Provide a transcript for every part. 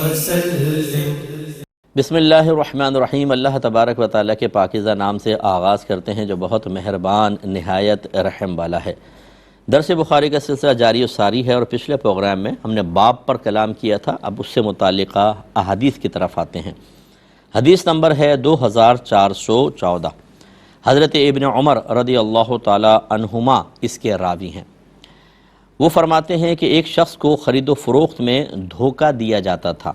وسلم۔ بسم اللہ الرحمن الرحیم۔ اللہ تبارک و تعالیٰ کے پاکیزہ نام سے آغاز کرتے ہیں جو بہت مہربان نہایت رحم والا ہے۔ درس بخاری کا سلسلہ جاری و ساری ہے، اور پچھلے پروگرام میں ہم نے باب پر کلام کیا تھا۔ اب اس سے متعلقہ احادیث کی طرف آتے ہیں۔ حدیث نمبر ہے 2414۔ حضرت ابن عمر رضی اللہ تعالی عنہما اس کے راوی ہیں۔ وہ فرماتے ہیں کہ ایک شخص کو خرید و فروخت میں دھوکہ دیا جاتا تھا،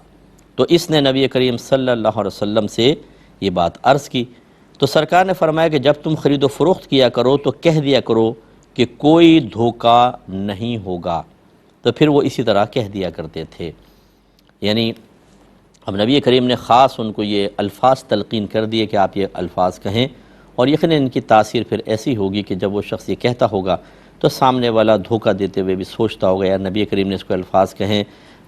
تو اس نے نبی کریم صلی اللہ علیہ وسلم سے یہ بات عرض کی، تو سرکار نے فرمایا کہ جب تم خرید و فروخت کیا کرو تو کہہ دیا کرو کہ کوئی دھوکہ نہیں ہوگا۔ تو پھر وہ اسی طرح کہہ دیا کرتے تھے۔ یعنی اب نبی کریم نے خاص ان کو یہ الفاظ تلقین کر دیے کہ آپ یہ الفاظ کہیں، اور یقیناً ان کی تاثیر پھر ایسی ہوگی کہ جب وہ شخص یہ کہتا ہوگا تو سامنے والا دھوکہ دیتے ہوئے بھی سوچتا ہوگا یار نبی کریم نے اس کو الفاظ کہیں،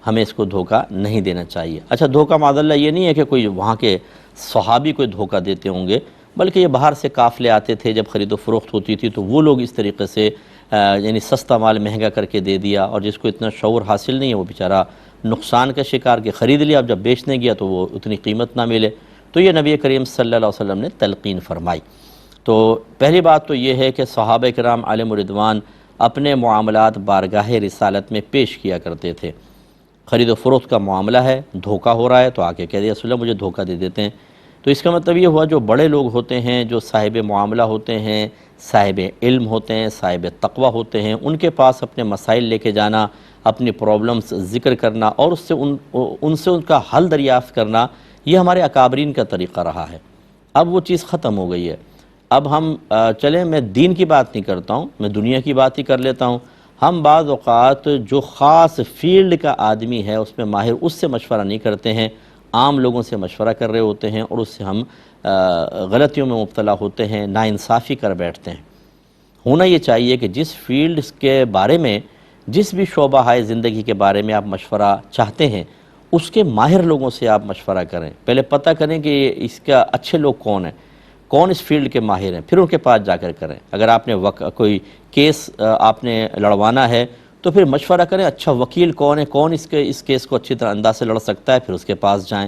ہمیں اس کو دھوکہ نہیں دینا چاہیے۔ اچھا، دھوکہ معاذ اللہ یہ نہیں ہے کہ کوئی وہاں کے صحابی کوئی دھوکہ دیتے ہوں گے، بلکہ یہ باہر سے قافلے آتے تھے، جب خرید و فروخت ہوتی تھی تو وہ لوگ اس طریقے سے یعنی سستا مال مہنگا کر کے دے دیا، اور جس کو اتنا شعور حاصل نہیں ہے وہ بیچارہ نقصان کا شکار کہ خرید لیا، اب جب بیچنے گیا تو وہ اتنی قیمت نہ ملے، تو یہ نبی کریم صلی اللہ علیہ وسلم نے تلقین فرمائی۔ تو پہلی بات تو یہ ہے کہ صحابہ کرام علیہم الرضوان اپنے معاملات بارگاہ رسالت میں پیش کیا کرتے تھے۔ خرید و فروخت کا معاملہ ہے، دھوکہ ہو رہا ہے تو آ کے کہہ دیا رسول اللہ مجھے دھوکہ دے دیتے ہیں۔ تو اس کا مطلب یہ ہوا جو بڑے لوگ ہوتے ہیں، جو صاحب معاملہ ہوتے ہیں، صاحب علم ہوتے ہیں، صاحب تقوی ہوتے ہیں، ان کے پاس اپنے مسائل لے کے جانا، اپنی پرابلمز ذکر کرنا اور ان سے ان کا حل دریافت کرنا، یہ ہمارے اکابرین کا طریقہ رہا ہے۔ اب وہ چیز ختم ہو گئی ہے۔ اب ہم چلیں، میں دین کی بات نہیں کرتا ہوں، میں دنیا کی بات ہی کر لیتا ہوں۔ ہم بعض اوقات جو خاص فیلڈ کا آدمی ہے اس میں ماہر، اس سے مشورہ نہیں کرتے ہیں، عام لوگوں سے مشورہ کر رہے ہوتے ہیں، اور اس سے ہم غلطیوں میں مبتلا ہوتے ہیں، ناانصافی کر بیٹھتے ہیں۔ ہونا یہ چاہیے کہ جس فیلڈ کے بارے میں، جس بھی شعبہ ہے زندگی کے بارے میں آپ مشورہ چاہتے ہیں، اس کے ماہر لوگوں سے آپ مشورہ کریں۔ پہلے پتہ کریں کہ اس کا اچھے لوگ کون ہیں، کون اس فیلڈ کے ماہر ہیں، پھر ان کے پاس جا کر کریں۔ اگر آپ نے کوئی کیس آپ نے لڑوانا ہے تو پھر مشورہ کریں اچھا وکیل کون ہے، کون اس کیس کو اچھی طرح انداز سے لڑ سکتا ہے، پھر اس کے پاس جائیں۔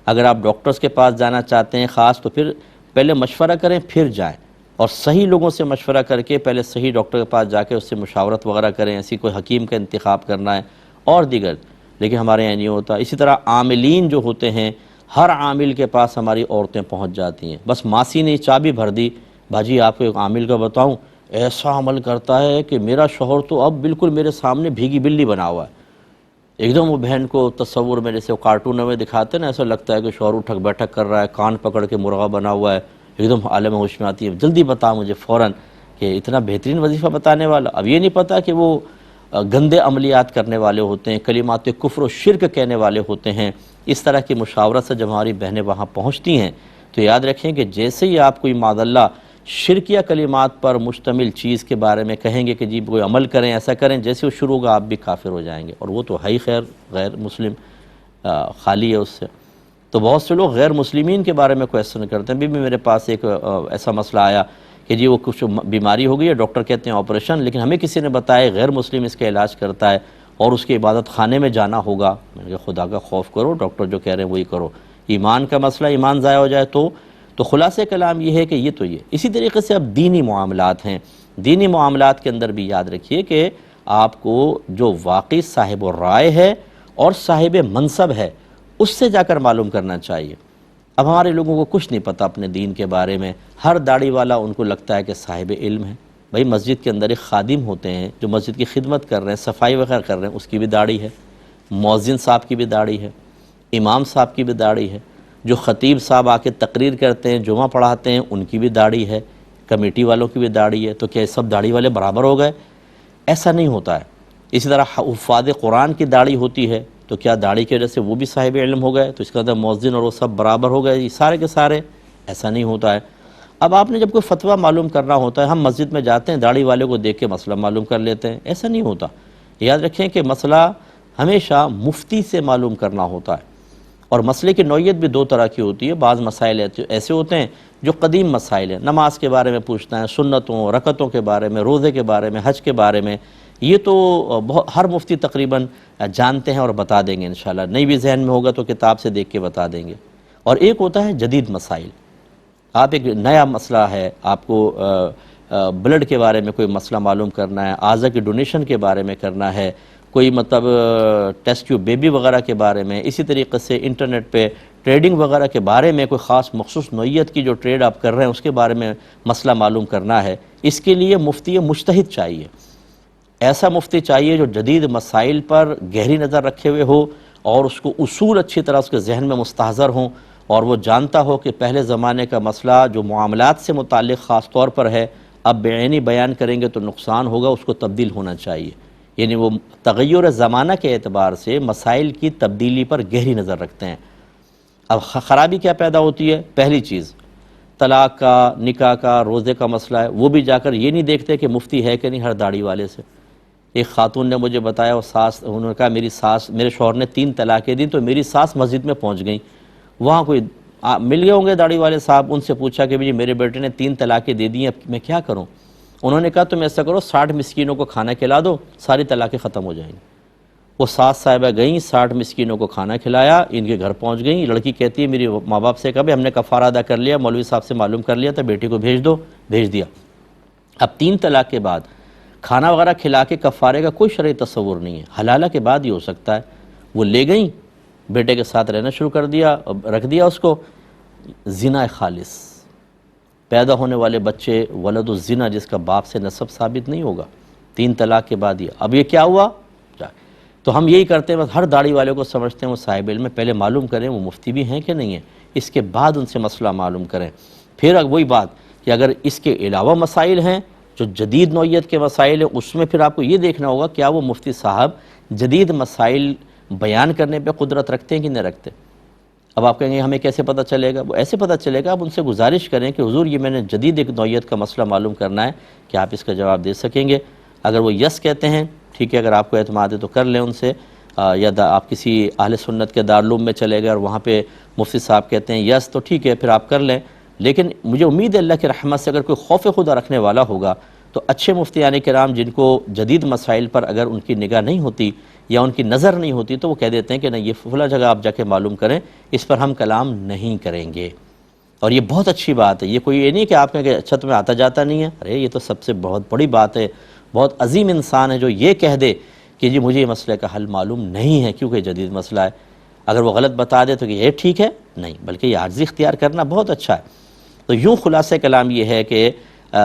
اگر آپ ڈاکٹرز کے پاس جانا چاہتے ہیں خاص، تو پھر پہلے مشورہ کریں پھر جائیں، اور صحیح لوگوں سے مشورہ کر کے پہلے صحیح ڈاکٹر کے پاس جا کے اس سے مشاورت وغیرہ کریں، ایسی کوئی حکیم کا انتخاب کرنا ہے اور دیگر۔ لیکن ہمارے یہاں نہیں ہوتا۔ اسی طرح عاملین جو ہوتے ہیں، ہر عامل کے پاس ہماری عورتیں پہنچ جاتی ہیں، بس ماسی نے چابی بھر دی، بھاجی آپ کو ایک عامل کا بتاؤں ایسا عمل کرتا ہے کہ میرا شوہر تو اب بالکل میرے سامنے بھیگی بلی بنا ہوا ہے۔ ایک دم وہ بہن کو تصور میں جیسے کارٹونوں میں دکھاتے ہیں نا، ایسا لگتا ہے کہ شوہر اٹھک بیٹھک کر رہا ہے، کان پکڑ کے مرغا بنا ہوا ہے، ایک دم عالم ہوش میں آتی ہے، جلدی بتا مجھے فوراً کہ اتنا بہترین وظیفہ بتانے والا۔ اب یہ نہیں پتا کہ وہ گندے عملیات کرنے والے ہوتے ہیں، کلمات کفر و شرک کہنے والے ہوتے ہیں۔ اس طرح کی مشاورت سے جب ہماری بہنیں وہاں پہنچتی ہیں تو یاد رکھیں کہ جیسے ہی آپ کوئی معاذ اللہ شرکیہ کلمات پر مشتمل چیز کے بارے میں کہیں گے کہ جی کوئی عمل کریں، ایسا کریں، جیسے وہ شروع ہوگا آپ بھی کافر ہو جائیں گے، اور وہ تو ہے ہی خیر غیر مسلم، خالی ہے اس سے۔ تو بہت سے لوگ غیر مسلمین کے بارے میں کویسچن کرتے ہیں۔ بھی میرے پاس ایک ایسا مسئلہ آیا کہ جی وہ کچھ بیماری ہو گئی ہے، ڈاکٹر کہتے ہیں آپریشن، لیکن ہمیں کسی نے بتایا غیر مسلم اس کا علاج کرتا ہے اور اس کے عبادت خانے میں جانا ہوگا۔ میں نے کہا خدا کا خوف کرو، ڈاکٹر جو کہہ رہے ہیں وہی کرو، ایمان کا مسئلہ، ایمان ضائع ہو جائے تو خلاصہ کلام یہ ہے کہ یہ تو یہ اسی طریقے سے اب دینی معاملات ہیں۔ دینی معاملات کے اندر بھی یاد رکھیے کہ آپ کو جو واقعی صاحب الرائے ہے اور صاحب منصب ہے اس سے جا کر معلوم کرنا چاہیے۔ اب ہمارے لوگوں کو کچھ نہیں پتہ اپنے دین کے بارے میں، ہر داڑھی والا ان کو لگتا ہے کہ صاحب علم ہے۔ بھائی مسجد کے اندر ایک خادم ہوتے ہیں جو مسجد کی خدمت کر رہے ہیں، صفائی وغیرہ کر رہے ہیں، اس کی بھی داڑھی ہے، مؤذن صاحب کی بھی داڑھی ہے، امام صاحب کی بھی داڑھی ہے، جو خطیب صاحب آ کے تقریر کرتے ہیں، جمعہ پڑھاتے ہیں، ان کی بھی داڑھی ہے، کمیٹی والوں کی بھی داڑھی ہے۔ تو کیا سب داڑھی والے برابر ہو گئے؟ ایسا نہیں ہوتا ہے۔ اسی طرح حفاظ قرآن کی داڑھی ہوتی ہے، تو کیا داڑھی کی وجہ سے وہ بھی صاحب علم ہو گئے؟ تو اس کا مطلب مؤذن اور وہ سب برابر ہو گئے؟ یہ سارے کے سارے ایسا نہیں ہوتا ہے۔ اب آپ نے جب کوئی فتویٰ معلوم کرنا ہوتا ہے، ہم مسجد میں جاتے ہیں، داڑھی والے کو دیکھ کے مسئلہ معلوم کر لیتے ہیں، ایسا نہیں ہوتا۔ یاد رکھیں کہ مسئلہ ہمیشہ مفتی سے معلوم کرنا ہوتا ہے، اور مسئلے کی نوعیت بھی دو طرح کی ہوتی ہے۔ بعض مسائل ایسے ہوتے ہیں جو قدیم مسائل ہیں، نماز کے بارے میں پوچھنا ہے، سنتوں رکعتوں کے بارے میں، روزے کے بارے میں، حج کے بارے میں، یہ تو ہر مفتی تقریباً جانتے ہیں اور بتا دیں گے انشاءاللہ، نہیں بھی ذہن میں ہوگا تو کتاب سے دیکھ کے بتا دیں گے۔ اور ایک ہوتا ہے جدید مسائل، آپ ایک نیا مسئلہ ہے، آپ کو بلڈ کے بارے میں کوئی مسئلہ معلوم کرنا ہے، اعضا کی ڈونیشن کے بارے میں کرنا ہے، کوئی مطلب ٹیسٹ ٹیوب بیبی وغیرہ کے بارے میں، اسی طریقے سے انٹرنیٹ پہ ٹریڈنگ وغیرہ کے بارے میں کوئی خاص مخصوص نوعیت کی جو ٹریڈ آپ کر رہے ہیں اس کے بارے میں مسئلہ معلوم کرنا ہے، اس کے لیے مفتی مجتہد چاہیے۔ ایسا مفتی چاہیے جو جدید مسائل پر گہری نظر رکھے ہوئے ہو اور اس کو اصول اچھی طرح اس کے ذہن میں مستحضر ہوں، اور وہ جانتا ہو کہ پہلے زمانے کا مسئلہ جو معاملات سے متعلق خاص طور پر ہے، اب بعینی بیان کریں گے تو نقصان ہوگا، اس کو تبدیل ہونا چاہیے۔ یعنی وہ تغیر زمانہ کے اعتبار سے مسائل کی تبدیلی پر گہری نظر رکھتے ہیں۔ اب خرابی کیا پیدا ہوتی ہے؟ پہلی چیز طلاق کا، نکاح کا، روزے کا مسئلہ ہے، وہ بھی جا کر یہ نہیں دیکھتے کہ مفتی ہے کہ نہیں ہر داڑھی والے سے۔ ایک خاتون نے مجھے بتایا، وہ انہوں نے کہا میرے شوہر نے 3 طلاقیں دیں تو میری ساس مسجد میں پہنچ گئیں، وہاں کوئی مل گئے ہوں گے داڑھی والے صاحب، ان سے پوچھا کہ جی میرے بیٹے نے 3 طلاقیں دے دی ہیں، اب میں کیا کروں؟ انہوں نے کہا تم ایسا کرو 60 مسکینوں کو کھانا کھلا دو، ساری طلاقیں ختم ہو جائیں گی۔ وہ ساس صاحبہ گئیں، 60 مسکینوں کو کھانا کھلایا، ان کے گھر پہنچ گئیں۔ لڑکی کہتی ہے میری ماں باپ سے کہا بھائی ہم نے کفارہ ادا کر لیا، مولوی صاحب سے معلوم کر لیا تھا، بیٹی کو بھیج دو، بھیج دیا۔ اب 3 طلاق کے بعد کھانا وغیرہ کھلا کے کفارے کا کوئی شرعی تصور نہیں ہے، حلالہ کے بعد ہی ہو سکتا ہے۔ وہ لے گئیں، بیٹے کے ساتھ رہنا شروع کر دیا، رکھ دیا اس کو۔ زنا خالص، پیدا ہونے والے بچے ولد الزنا جس کا باپ سے نسب ثابت نہیں ہوگا، 3 طلاق کے بعد ہی۔ اب یہ کیا ہوا؟ تو ہم یہی کرتے ہیں، بس ہر داڑھی والے کو سمجھتے ہیں وہ صاحب علم ہے، پہلے معلوم کریں وہ مفتی بھی ہیں کہ نہیں ہیں، اس کے بعد ان سے مسئلہ معلوم کریں۔ پھر وہی بات کہ اگر اس کے علاوہ مسائل ہیں جو جدید نوعیت کے مسائل ہیں، اس میں پھر آپ کو یہ دیکھنا ہوگا کیا وہ مفتی صاحب جدید مسائل بیان کرنے پہ قدرت رکھتے ہیں کہ نہیں رکھتے۔ اب آپ کہیں گے ہمیں کیسے پتہ چلے گا؟ وہ ایسے پتہ چلے گا، آپ ان سے گزارش کریں کہ حضور یہ میں نے جدید ایک نوعیت کا مسئلہ معلوم کرنا ہے، کہ آپ اس کا جواب دے سکیں گے؟ اگر وہ یس کہتے ہیں ٹھیک ہے، اگر آپ کو اعتماد ہے تو کر لیں ان سے، یا آپ کسی اہل سنت کے دارالعلوم میں چلے گئے اور وہاں پہ مفتی صاحب کہتے ہیں یس تو ٹھیک ہے، پھر آپ کر لیں۔ لیکن مجھے امید ہے اللہ کی رحمت سے اگر کوئی خوف خدا رکھنے والا ہوگا تو اچھے مفتیان کرام جن کو جدید مسائل پر اگر ان کی نگاہ نہیں ہوتی یا ان کی نظر نہیں ہوتی تو وہ کہہ دیتے ہیں کہ نہیں یہ فلاں جگہ آپ جا کے معلوم کریں، اس پر ہم کلام نہیں کریں گے۔ اور یہ بہت اچھی بات ہے، یہ کوئی یہ نہیں کہ آپ کہیں کہ اچھا تمہیں آتا جاتا نہیں ہے، ارے یہ تو سب سے بہت بڑی بات ہے، بہت عظیم انسان ہے جو یہ کہہ دے کہ جی مجھے یہ مسئلے کا حل معلوم نہیں ہے کیونکہ جدید مسئلہ ہے۔ اگر وہ غلط بتا دے تو کہ یہ ٹھیک ہے، نہیں، بلکہ یہ عاجزی اختیار کرنا بہت اچھا ہے۔ تو یوں خلاصہ کلام یہ ہے کہ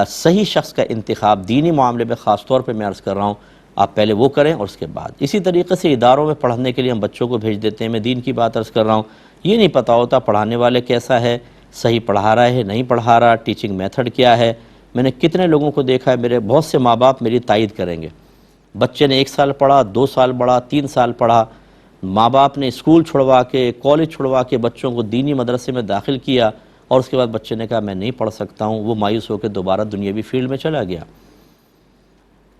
صحیح شخص کا انتخاب دینی معاملے میں خاص طور پہ میں عرض کر رہا ہوں، آپ پہلے وہ کریں اور اس کے بعد اسی طریقے سے اداروں میں پڑھنے کے لیے ہم بچوں کو بھیج دیتے ہیں، میں دین کی بات عرض کر رہا ہوں، یہ نہیں پتہ ہوتا پڑھانے والے کیسا ہے، صحیح پڑھا رہا ہے نہیں پڑھا رہا، ٹیچنگ میتھڈ کیا ہے۔ میں نے کتنے لوگوں کو دیکھا ہے، میرے بہت سے ماں باپ میری تائید کریں گے، بچے نے 1 سال پڑھا، 2 سال پڑھا، 3 سال پڑھا، ماں باپ نے اسکول چھڑوا کے، کالج چھڑوا کے بچوں کو دینی مدرسے میں داخل کیا، اور اس کے بعد بچے نے کہا میں نہیں پڑھ سکتا ہوں، وہ مایوس ہو کے دوبارہ دنیاوی فیلڈ میں چلا گیا۔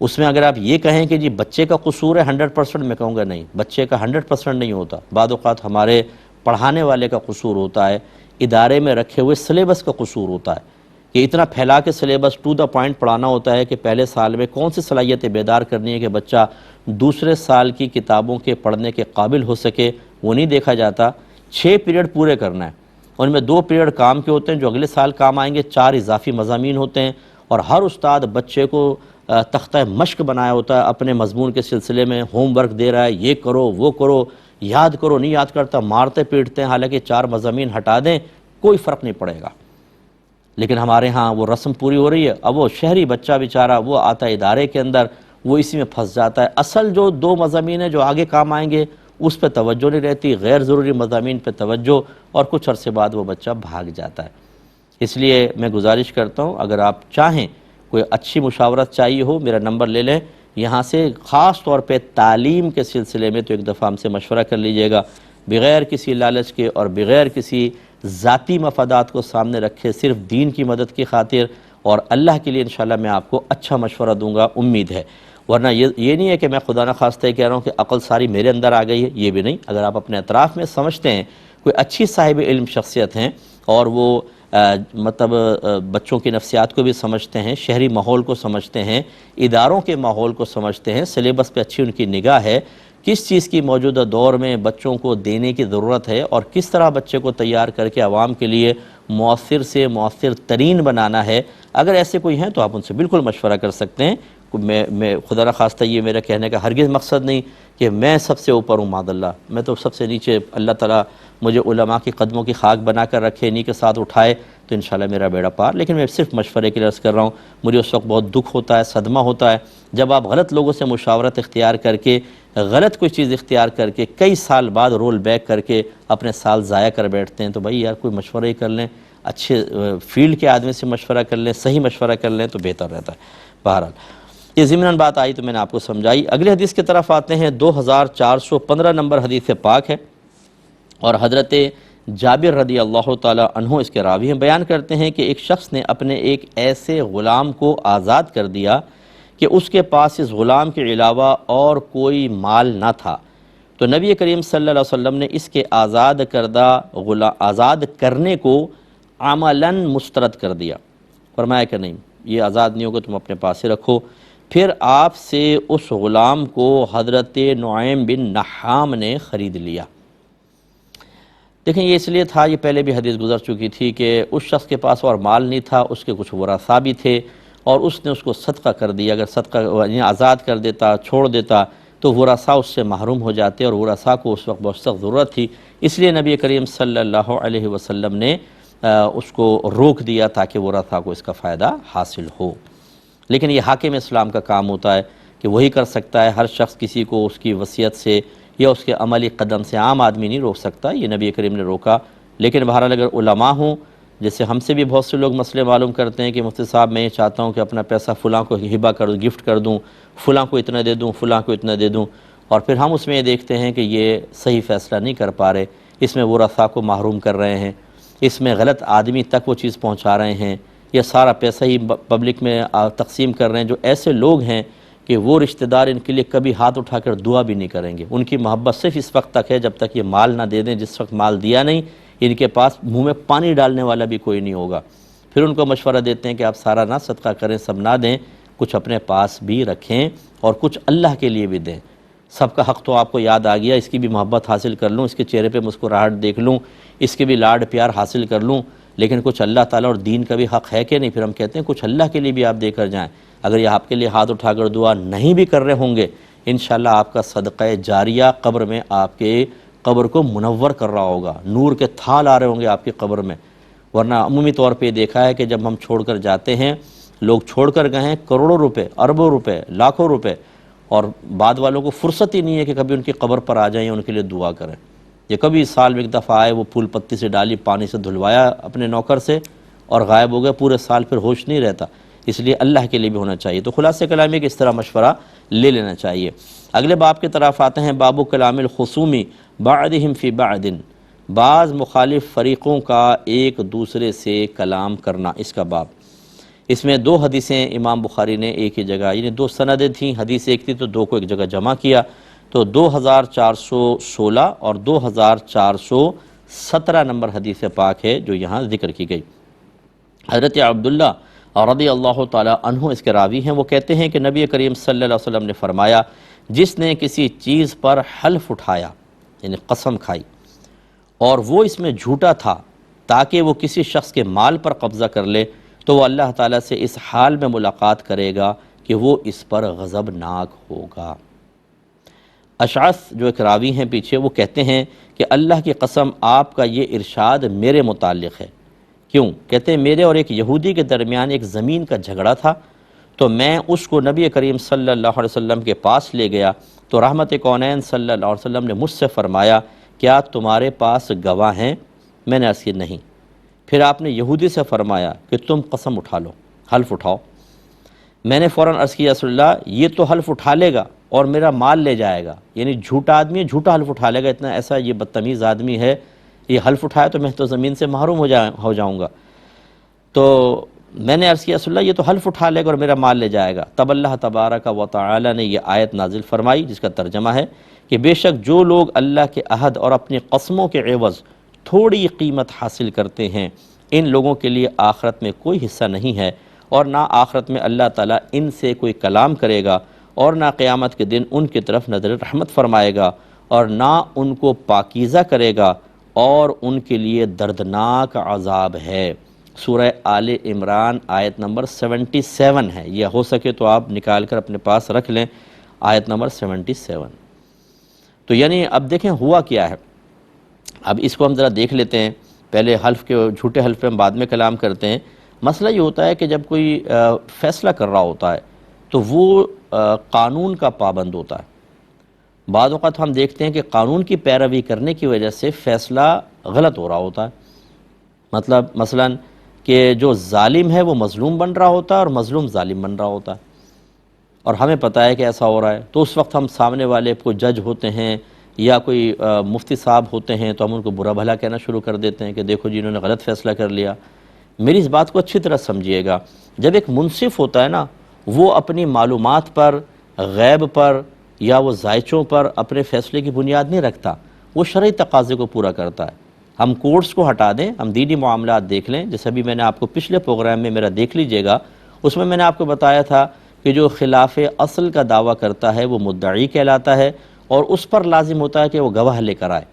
اس میں اگر آپ یہ کہیں کہ جی بچے کا قصور ہے 100%، میں کہوں گا نہیں، بچے کا 100% نہیں ہوتا، بعض اوقات ہمارے پڑھانے والے کا قصور ہوتا ہے، ادارے میں رکھے ہوئے سلیبس کا قصور ہوتا ہے کہ اتنا پھیلا کے سلیبس ٹو دا پوائنٹ پڑھانا ہوتا ہے کہ پہلے سال میں کون سی صلاحیتیں بیدار کرنی ہے کہ بچہ دوسرے سال کی کتابوں کے پڑھنے کے قابل ہو سکے، وہ نہیں دیکھا جاتا۔ 6 پیریڈ پورے کرنا ہے، ان میں 2 پیریڈ کام کے ہوتے ہیں جو اگلے سال کام آئیں گے، 4 اضافی مضامین ہوتے ہیں، اور ہر استاد بچے کو تختہ مشق بنایا ہوتا ہے اپنے مضمون کے سلسلے میں، ہوم ورک دے رہا ہے، یہ کرو وہ کرو، یاد کرو، نہیں یاد کرتا مارتے پیٹتے ہیں، حالانکہ 4 مضامین ہٹا دیں کوئی فرق نہیں پڑے گا۔ لیکن ہمارے ہاں وہ رسم پوری ہو رہی ہے، اب وہ شہری بچہ بیچارہ وہ آتا ہے ادارے کے اندر، وہ اسی میں پھنس جاتا ہے، اصل جو 2 مضامین ہیں جو آگے کام آئیں گے اس پہ توجہ نہیں رہتی، غیر ضروری مضامین پہ توجہ، اور کچھ عرصے بعد وہ بچہ بھاگ جاتا ہے۔ اس لیے میں گزارش کرتا ہوں اگر آپ چاہیں کوئی اچھی مشاورت چاہیے ہو، میرا نمبر لے لیں، یہاں سے خاص طور پہ تعلیم کے سلسلے میں تو ایک دفعہ ہم سے مشورہ کر لیجئے گا، بغیر کسی لالچ کے اور بغیر کسی ذاتی مفادات کو سامنے رکھے، صرف دین کی مدد کی خاطر اور اللہ کے لیے انشاءاللہ میں آپ کو اچھا مشورہ دوں گا، امید ہے۔ ورنہ یہ نہیں ہے کہ میں خدا نخواستہ کہہ رہا ہوں کہ عقل ساری میرے اندر آ گئی ہے، یہ بھی نہیں۔ اگر آپ اپنے اطراف میں سمجھتے ہیں کوئی اچھی صاحب علم شخصیت ہیں اور وہ مطلب بچوں کی نفسیات کو بھی سمجھتے ہیں، شہری ماحول کو سمجھتے ہیں، اداروں کے ماحول کو سمجھتے ہیں، سلیبس پہ اچھی ان کی نگاہ ہے، کس چیز کی موجودہ دور میں بچوں کو دینے کی ضرورت ہے اور کس طرح بچے کو تیار کر کے عوام کے لیے مؤثر سے مؤثر ترین بنانا ہے، اگر ایسے کوئی ہیں تو آپ ان سے بالکل مشورہ کر سکتے ہیں۔ میں خدا نخواستہ یہ میرا کہنے کا ہرگز مقصد نہیں کہ میں سب سے اوپر ہوں، معاذ اللہ، میں تو سب سے نیچے، اللہ تعالیٰ مجھے علماء کی قدموں کی خاک بنا کر رکھے، انہی کے ساتھ اٹھائے تو انشاءاللہ میرا بیڑا پار۔ لیکن میں صرف مشورے کے لیے عرض کر رہا ہوں، مجھے اس وقت بہت دکھ ہوتا ہے، صدمہ ہوتا ہے جب آپ غلط لوگوں سے مشاورت اختیار کر کے، غلط کوئی چیز اختیار کر کے، کئی سال بعد رول بیک کر کے اپنے سال ضائع کر بیٹھتے ہیں۔ تو بھائی یار کوئی مشورہ ہی کر لیں، اچھے فیلڈ کے آدمی سے مشورہ کر لیں، صحیح مشورہ کر لیں تو بہتر رہتا ہے۔ بہرحال یہ ضمناً بات آئی تو میں نے آپ کو سمجھائی۔ اگلے حدیث کی طرف آتے ہیں، 2415 نمبر حدیث پاک ہے، اور حضرت جابر رضی اللہ تعالی عنہ اس کے راوی ہیں، بیان کرتے ہیں کہ ایک شخص نے اپنے ایک ایسے غلام کو آزاد کر دیا کہ اس کے پاس اس غلام کے علاوہ اور کوئی مال نہ تھا، تو نبی کریم صلی اللہ علیہ وسلم نے اس کے آزاد کرنے کو عملاً مسترد کر دیا، فرمایا کہ نہیں یہ آزاد نہیں ہوگا، تم اپنے پاس ہی رکھو۔ پھر آپ سے اس غلام کو حضرت نعیم بن نحام نے خرید لیا۔ دیکھیں یہ اس لیے تھا، یہ پہلے بھی حدیث گزر چکی تھی کہ اس شخص کے پاس اور مال نہیں تھا، اس کے کچھ ورثاء بھی تھے اور اس نے اس کو صدقہ کر دیا۔ اگر صدقہ یعنی آزاد کر دیتا، چھوڑ دیتا تو ورثاء اس سے محروم ہو جاتے، اور ورثاء کو اس وقت بہت سخت ضرورت تھی، اس لیے نبی کریم صلی اللہ علیہ وسلم نے اس کو روک دیا تاکہ ورثاء کو اس کا فائدہ حاصل ہو۔ لیکن یہ حاکم اسلام کا کام ہوتا ہے کہ وہی کر سکتا ہے، ہر شخص کسی کو اس کی وصیت سے یا اس کے عملی قدم سے عام آدمی نہیں روک سکتا، یہ نبی کریم نے روکا۔ لیکن بہرحال اگر علماء ہوں، جیسے ہم سے بھی بہت سے لوگ مسئلے معلوم کرتے ہیں کہ مفتی صاحب میں یہ چاہتا ہوں کہ اپنا پیسہ فلاں کو ہبہ کر دوں، گفٹ کر دوں، فلاں کو اتنا دے دوں، فلاں کو اتنا دے دوں، اور پھر ہم اس میں یہ دیکھتے ہیں کہ یہ صحیح فیصلہ نہیں کر پا رہے، اس میں ورثاء کو محروم کر رہے ہیں، اس میں غلط آدمی تک وہ چیز پہنچا رہے ہیں، یا سارا پیسہ ہی پبلک میں تقسیم کر رہے ہیں، جو ایسے لوگ ہیں کہ وہ رشتہ دار ان کے لیے کبھی ہاتھ اٹھا کر دعا بھی نہیں کریں گے، ان کی محبت صرف اس وقت تک ہے جب تک یہ مال نہ دے دیں، جس وقت مال دیا نہیں ان کے پاس منہ میں پانی ڈالنے والا بھی کوئی نہیں ہوگا۔ پھر ان کو مشورہ دیتے ہیں کہ آپ سارا نہ صدقہ کریں، سب نہ دیں، کچھ اپنے پاس بھی رکھیں اور کچھ اللہ کے لیے بھی دیں۔ سب کا حق تو آپ کو یاد آ گیا، اس کی بھی محبت حاصل کر لوں، اس کے چہرے پہ مسکراہٹ دیکھ لوں، اس کے بھی لاڈ پیار حاصل کر لوں، لیکن کچھ اللہ تعالیٰ اور دین کا بھی حق ہے کہ نہیں؟ پھر ہم کہتے ہیں کچھ اللہ کے لیے بھی آپ دے کر جائیں۔ اگر یہ آپ کے لیے ہاتھ اٹھا کر دعا نہیں بھی کر رہے ہوں گے، انشاءاللہ آپ کا صدقہ جاریہ قبر میں آپ کے قبر کو منور کر رہا ہوگا، نور کے تھال آ رہے ہوں گے آپ کی قبر میں۔ ورنہ عمومی طور پہ دیکھا ہے کہ جب ہم چھوڑ کر جاتے ہیں، لوگ چھوڑ کر گئے ہیں کروڑوں روپے، اربوں روپے، لاکھوں روپے، اور بعد والوں کو فرصت ہی نہیں ہے کہ کبھی ان کی قبر پر آ جائیں، ان کے لیے دعا کریں۔ یہ کبھی سال میں ایک دفعہ آئے، وہ پھول پتی سے ڈالی، پانی سے دھلوایا اپنے نوکر سے اور غائب ہو گئے، پورے سال پھر ہوش نہیں رہتا۔ اس لیے اللہ کے لیے بھی ہونا چاہیے۔ تو خلاصہ کلام ہے کہ اس طرح مشورہ لے لینا چاہیے۔ اگلے باب کی طرف آتے ہیں، باب کلام الخصومی بعضهم فی بعض، بعض مخالف فریقوں کا ایک دوسرے سے کلام کرنا، اس کا باب۔ اس میں دو حدیثیں امام بخاری نے ایک ہی جگہ، یعنی دو سندیں تھیں، حدیث ایک تھی تو دو کو ایک جگہ جمع کیا، تو 2416 اور 2417 نمبر حدیث پاک ہے جو یہاں ذکر کی گئی۔ حضرت عبداللہ رضی اللہ تعالی عنہ اس کے راوی ہیں، وہ کہتے ہیں کہ نبی کریم صلی اللہ علیہ وسلم نے فرمایا، جس نے کسی چیز پر حلف اٹھایا یعنی قسم کھائی اور وہ اس میں جھوٹا تھا تاکہ وہ کسی شخص کے مال پر قبضہ کر لے، تو وہ اللہ تعالیٰ سے اس حال میں ملاقات کرے گا کہ وہ اس پر غضبناک ہوگا۔ اشعث جو ایک راوی ہیں پیچھے، وہ کہتے ہیں کہ اللہ کی قسم آپ کا یہ ارشاد میرے متعلق ہے۔ کیوں؟ کہتے ہیں میرے اور ایک یہودی کے درمیان ایک زمین کا جھگڑا تھا، تو میں اس کو نبی کریم صلی اللہ علیہ وسلم کے پاس لے گیا، تو رحمت کونین صلی اللہ علیہ وسلم نے مجھ سے فرمایا، کیا تمہارے پاس گواہ ہیں؟ میں نے عرض کی نہیں۔ پھر آپ نے یہودی سے فرمایا کہ تم قسم اٹھا لو، حلف اٹھاؤ۔ میں نے فوراً عرض کیا، رسول اللہ یہ تو حلف اٹھا لے گا اور میرا مال لے جائے گا، یعنی جھوٹا آدمی جھوٹا حلف اٹھا لے گا، اتنا ایسا یہ بدتمیز آدمی ہے، یہ حلف اٹھایا تو میں تو زمین سے محروم ہو جاؤں گا۔ تو میں نے عرض کیا، رسول اللہ یہ تو حلف اٹھا لے گا اور میرا مال لے جائے گا۔ تب اللہ تبارک و تعالی نے یہ آیت نازل فرمائی، جس کا ترجمہ ہے کہ بے شک جو لوگ اللہ کے عہد اور اپنی قسموں کے عوض تھوڑی قیمت حاصل کرتے ہیں، ان لوگوں کے لیے آخرت میں کوئی حصہ نہیں ہے، اور نہ آخرت میں اللہ تعالیٰ ان سے کوئی کلام کرے گا، اور نہ قیامت کے دن ان کی طرف نظر رحمت فرمائے گا، اور نہ ان کو پاکیزہ کرے گا، اور ان کے لیے دردناک عذاب ہے۔ سورہ آل عمران آیت نمبر 77 ہے، یہ ہو سکے تو آپ نکال کر اپنے پاس رکھ لیں، آیت نمبر 77۔ تو یعنی اب دیکھیں ہوا کیا ہے، اب اس کو ہم ذرا دیکھ لیتے ہیں، پہلے حلف کے جھوٹے حلف پہ ہم بعد میں کلام کرتے ہیں۔ مسئلہ یہ ہوتا ہے کہ جب کوئی فیصلہ کر رہا ہوتا ہے تو وہ قانون کا پابند ہوتا ہے۔ بعض اوقات ہم دیکھتے ہیں کہ قانون کی پیروی کرنے کی وجہ سے فیصلہ غلط ہو رہا ہوتا ہے، مطلب مثلاً کہ جو ظالم ہے وہ مظلوم بن رہا ہوتا ہے اور مظلوم ظالم بن رہا ہوتا ہے، اور ہمیں پتہ ہے کہ ایسا ہو رہا ہے، تو اس وقت ہم سامنے والے کو جج ہوتے ہیں یا کوئی مفتی صاحب ہوتے ہیں تو ہم ان کو برا بھلا کہنا شروع کر دیتے ہیں کہ دیکھو جی انہوں نے غلط فیصلہ کر لیا۔ میری اس بات کو اچھی طرح سمجھیے گا، جب ایک منصف ہوتا ہے نا، وہ اپنی معلومات پر، غیب پر یا وہ ذائچوں پر اپنے فیصلے کی بنیاد نہیں رکھتا، وہ شرعی تقاضے کو پورا کرتا ہے۔ ہم کورٹس کو ہٹا دیں، ہم دینی معاملات دیکھ لیں، جیسے ابھی میں نے آپ کو پچھلے پروگرام میں میرا دیکھ لیجئے گا، اس میں نے آپ کو بتایا تھا کہ جو خلاف اصل کا دعویٰ کرتا ہے وہ مدعی کہلاتا ہے، اور اس پر لازم ہوتا ہے کہ وہ گواہ لے کر آئے،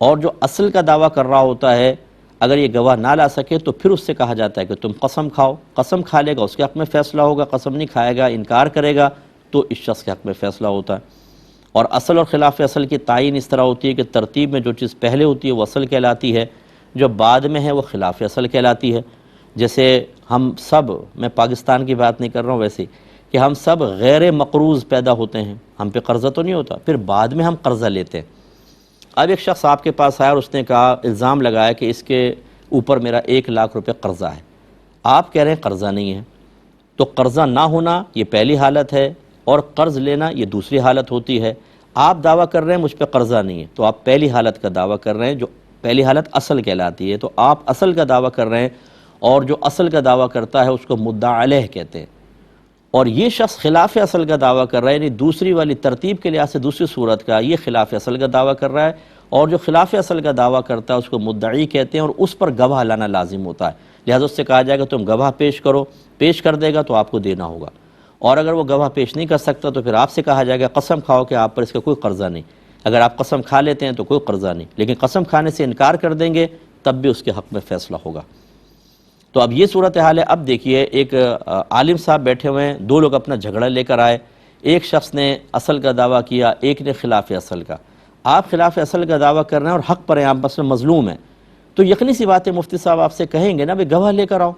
اور جو اصل کا دعویٰ کر رہا ہوتا ہے اگر یہ گواہ نہ لا سکے تو پھر اس سے کہا جاتا ہے کہ تم قسم کھاؤ، قسم کھا لے گا اس کے حق میں فیصلہ ہوگا، قسم نہیں کھائے گا، انکار کرے گا تو اس شخص کے حق میں فیصلہ ہوتا ہے۔ اور اصل اور خلاف اصل کی تعین اس طرح ہوتی ہے کہ ترتیب میں جو چیز پہلے ہوتی ہے وہ اصل کہلاتی ہے، جو بعد میں ہے وہ خلاف اصل کہلاتی ہے۔ جیسے ہم سب، میں پاکستان کی بات نہیں کر رہا ہوں ویسے، کہ ہم سب غیر مقروض پیدا ہوتے ہیں، ہم پہ قرضہ تو نہیں ہوتا، پھر بعد میں ہم قرضہ لیتے ہیں۔ اب ایک شخص آپ کے پاس آیا اور اس نے کہا، الزام لگایا کہ اس کے اوپر میرا 1,00,000 روپے قرضہ ہے، آپ کہہ رہے ہیں قرضہ نہیں ہے، تو قرضہ نہ ہونا یہ پہلی حالت ہے، اور قرض لینا یہ دوسری حالت ہوتی ہے۔ آپ دعویٰ کر رہے ہیں مجھ پہ قرضہ نہیں ہے، تو آپ پہلی حالت کا دعویٰ کر رہے ہیں، جو پہلی حالت اصل کہلاتی ہے، تو آپ اصل کا دعویٰ کر رہے ہیں، اور جو اصل کا دعویٰ کرتا ہے اس کو مدعا علیہ کہتے ہیں۔ اور یہ شخص خلاف اصل کا دعویٰ کر رہا ہے، یعنی دوسری والی ترتیب کے لحاظ سے دوسری صورت کا یہ خلاف اصل کا دعویٰ کر رہا ہے، اور جو خلاف اصل کا دعویٰ کرتا ہے اس کو مدعی کہتے ہیں، اور اس پر گواہ لانا لازم ہوتا ہے۔ لہٰذا اس سے کہا جائے گا تم گواہ پیش کرو، پیش کر دے گا تو آپ کو دینا ہوگا، اور اگر وہ گواہ پیش نہیں کر سکتا تو پھر آپ سے کہا جائے گا قسم کھاؤ کہ آپ پر اس کا کوئی قرضہ نہیں۔ اگر آپ قسم کھا لیتے ہیں تو کوئی قرضہ نہیں، لیکن قسم کھانے سے انکار کر دیں گے تب بھی اس کے حق میں فیصلہ ہوگا۔ تو اب یہ صورتحال ہے۔ اب دیکھیے ایک عالم صاحب بیٹھے ہوئے ہیں، دو لوگ اپنا جھگڑا لے کر آئے، ایک شخص نے اصل کا دعویٰ کیا، ایک نے خلاف اصل کا۔ آپ خلاف اصل کا دعویٰ کر رہے ہیں اور حق پر ہیں، آپ مثلا مظلوم ہیں، تو یقینی سی بات ہے مفتی صاحب آپ سے کہیں گے نا بھئی گواہ لے کر آؤ۔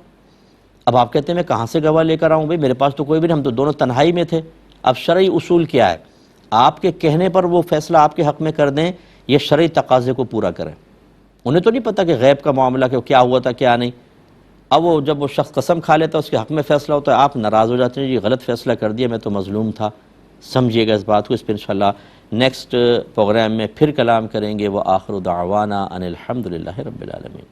اب آپ کہتے ہیں میں کہاں سے گواہ لے کر آؤں بھئی، میرے پاس تو کوئی بھی نہیں، ہم تو دونوں تنہائی میں تھے۔ اب شرعی اصول کیا ہے؟ آپ کے کہنے پر وہ فیصلہ آپ کے حق میں کر دیں، یہ شرعی تقاضے کو پورا کریں۔ انہیں تو نہیں پتہ کہ غیب کا معاملہ کہ کیا ہوا تھا کیا نہیں۔ اب وہ جب وہ شخص قسم کھا لیتا ہے اس کے حق میں فیصلہ ہوتا ہے، آپ ناراض ہو جاتے ہیں، یہ غلط فیصلہ کر دیا، میں تو مظلوم تھا۔ سمجھیے گا اس بات کو، اس پہ انشاءاللہ نیکسٹ پروگرام میں پھر کلام کریں گے۔ وآخر دعوانا ان الحمدللہ رب العالمین۔